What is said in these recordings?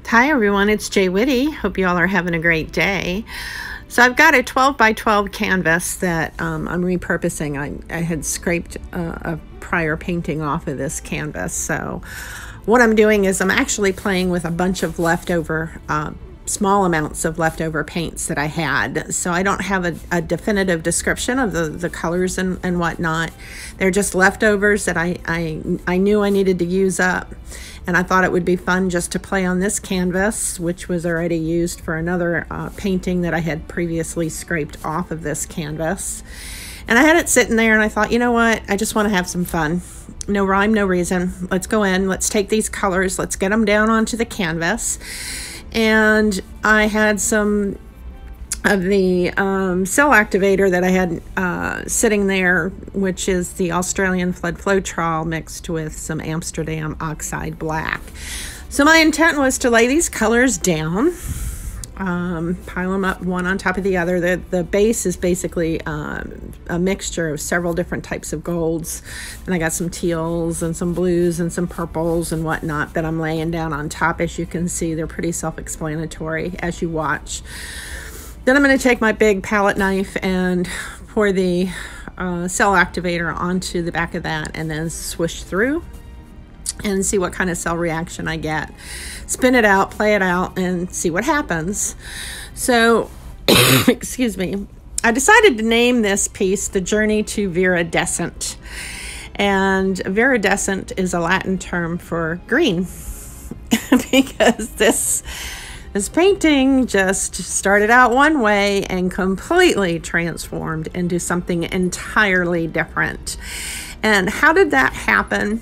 Hi everyone, it's jwitty. Hope you all are having a great day. So I've got a 12 by 12 canvas that I'm repurposing. I had scraped a prior painting off of this canvas. So what I'm doing is I'm actually playing with a bunch of leftover, small amounts of leftover paints that I had. So I don't have a definitive description of the colors and whatnot. They're just leftovers that I knew I needed to use up. And I thought it would be fun just to play on this canvas, which was already used for another painting that I had previously scraped off of this canvas. And I had it sitting there and I thought, you know what, I just want to have some fun. No rhyme, no reason. Let's go in, let's take these colors, let's get them down onto the canvas. And I had some of the cell activator that I had sitting there, which is the Australian Flood Floetrol mixed with some Amsterdam Oxide Black. So my intent was to lay these colors down, pile them up one on top of the other. The base is basically a mixture of several different types of golds, and I got some teals and some blues and some purples and whatnot that I'm laying down on top. As you can see, they're pretty self-explanatory as you watch. Then I'm going to take my big palette knife and pour the cell activator onto the back of that and then swish through and see what kind of cell reaction I get. Spin it out, play it out, and see what happens. So, excuse me, I decided to name this piece The Journey to Viridescent. And viridescent is a Latin term for green because this painting just started out one way and completely transformed into something entirely different. And how did that happen?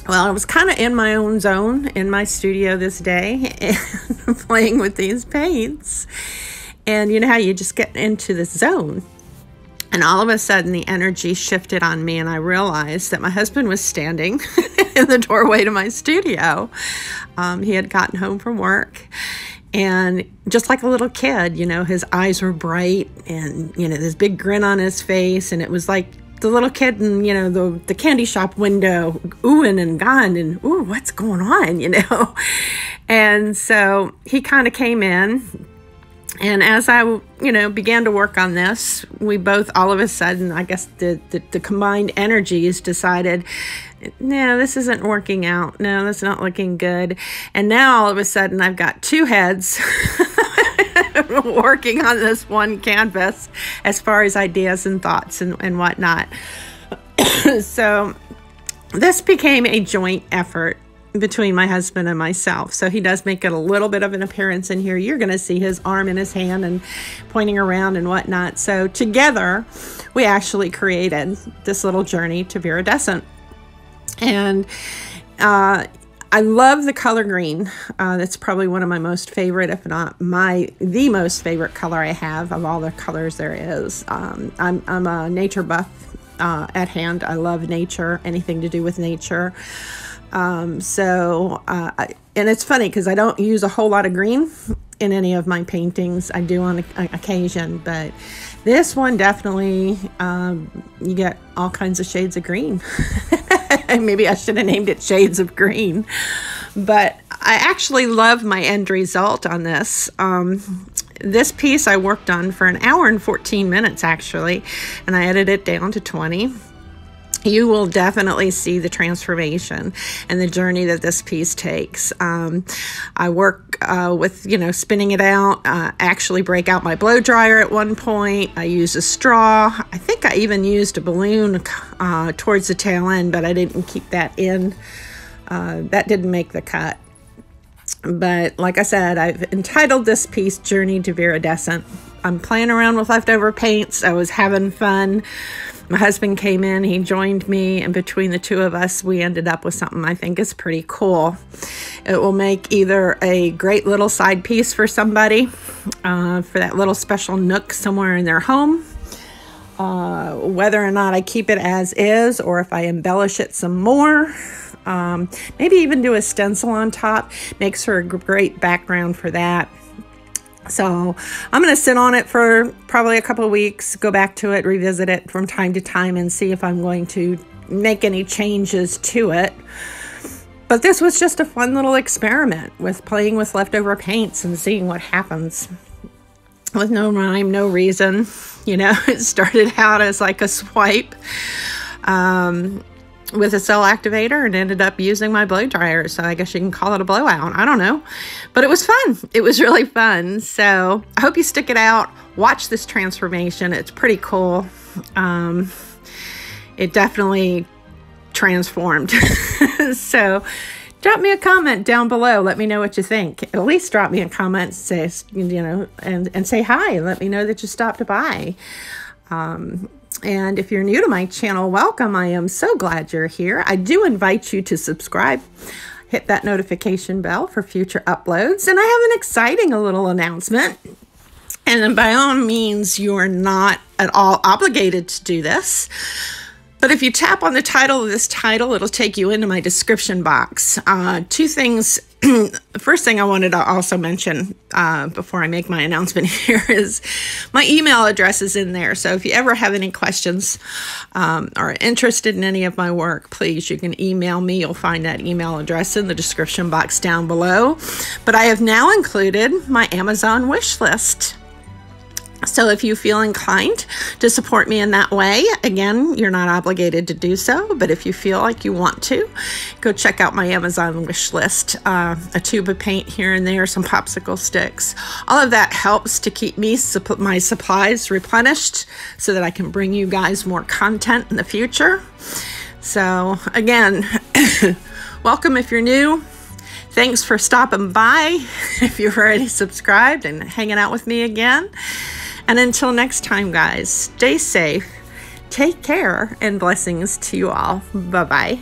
Well, I was kind of in my own zone in my studio this day and playing with these paints. And you know how you just get into this zone. And all of a sudden the energy shifted on me and I realized that my husband was standing in the doorway to my studio. He had gotten home from work. And just like a little kid, you know, his eyes were bright and, you know, this big grin on his face. And it was like the little kid in, you know, the candy shop window, oohing and gone and, ooh, what's going on, you know? And so he kind of came in. And as I, you know, began to work on this, we both, all of a sudden, I guess the combined energies decided, no, this isn't working out. No, that's not looking good. And now all of a sudden I've got two heads working on this one canvas as far as ideas and thoughts and whatnot. So this became a joint effort between my husband and myself. So he does make it a little bit of an appearance in here. You're going to see his arm in his hand and pointing around and whatnot. So together we actually created this little journey to Viridescent. And I love the color green. That's probably one of my most favorite, if not the most favorite color I have of all the colors there is. I'm a nature buff at hand. I love nature, anything to do with nature. And it's funny because I don't use a whole lot of green in any of my paintings. I do on occasion, but this one definitely, you get all kinds of shades of green. Maybe I should have named it Shades of Green, but I actually love my end result on this. This piece I worked on for an hour and 14 minutes actually, and I edited it down to 20. You will definitely see the transformation and the journey that this piece takes. I work with, you know, spinning it out, actually break out my blow dryer at one point. I use a straw. I think I even used a balloon towards the tail end, but I didn't keep that in. That didn't make the cut. But like I said, I've entitled this piece Journey to Viridescent. I'm playing around with leftover paints. I was having fun. My husband came in, he joined me, and between the two of us, we ended up with something I think is pretty cool. It will make either a great little side piece for somebody, for that little special nook somewhere in their home, whether or not I keep it as is, or if I embellish it some more. Maybe even do a stencil on top, makes for a great background for that. So I'm going to sit on it for probably a couple of weeks, go back to it, revisit it from time to time and see if I'm going to make any changes to it. But this was just a fun little experiment with playing with leftover paints and seeing what happens. With no rhyme, no reason. You know, it started out as like a swipe with a cell activator and ended up using my blow dryer. So I guess you can call it a blowout. I don't know. But it was fun. It was really fun. So I hope you stick it out. Watch this transformation. It's pretty cool. It definitely transformed. So drop me a comment down below. Let me know what you think. At least drop me a comment, say, you know, and say hi. Let me know that you stopped by. And if you're new to my channel, welcome. I am so glad you're here. I do invite you to subscribe. Hit that notification bell for future uploads. And I have an exciting little announcement. And by all means, you're not at all obligated to do this. But if you tap on the title of this title, it'll take you into my description box. Two things. The first thing I wanted to also mention before I make my announcement here is my email address is in there. So if you ever have any questions or are interested in any of my work, please, you can email me. You'll find that email address in the description box down below. But I have now included my Amazon wish list. So if you feel inclined to support me in that way, again, you're not obligated to do so, but if you feel like you want to, go check out my Amazon wish list. A tube of paint here and there, some popsicle sticks. All of that helps to keep me my supplies replenished so that I can bring you guys more content in the future. So again, welcome if you're new. Thanks for stopping by if you've already subscribed and hanging out with me again. And until next time, guys, stay safe, take care, and blessings to you all. Bye-bye.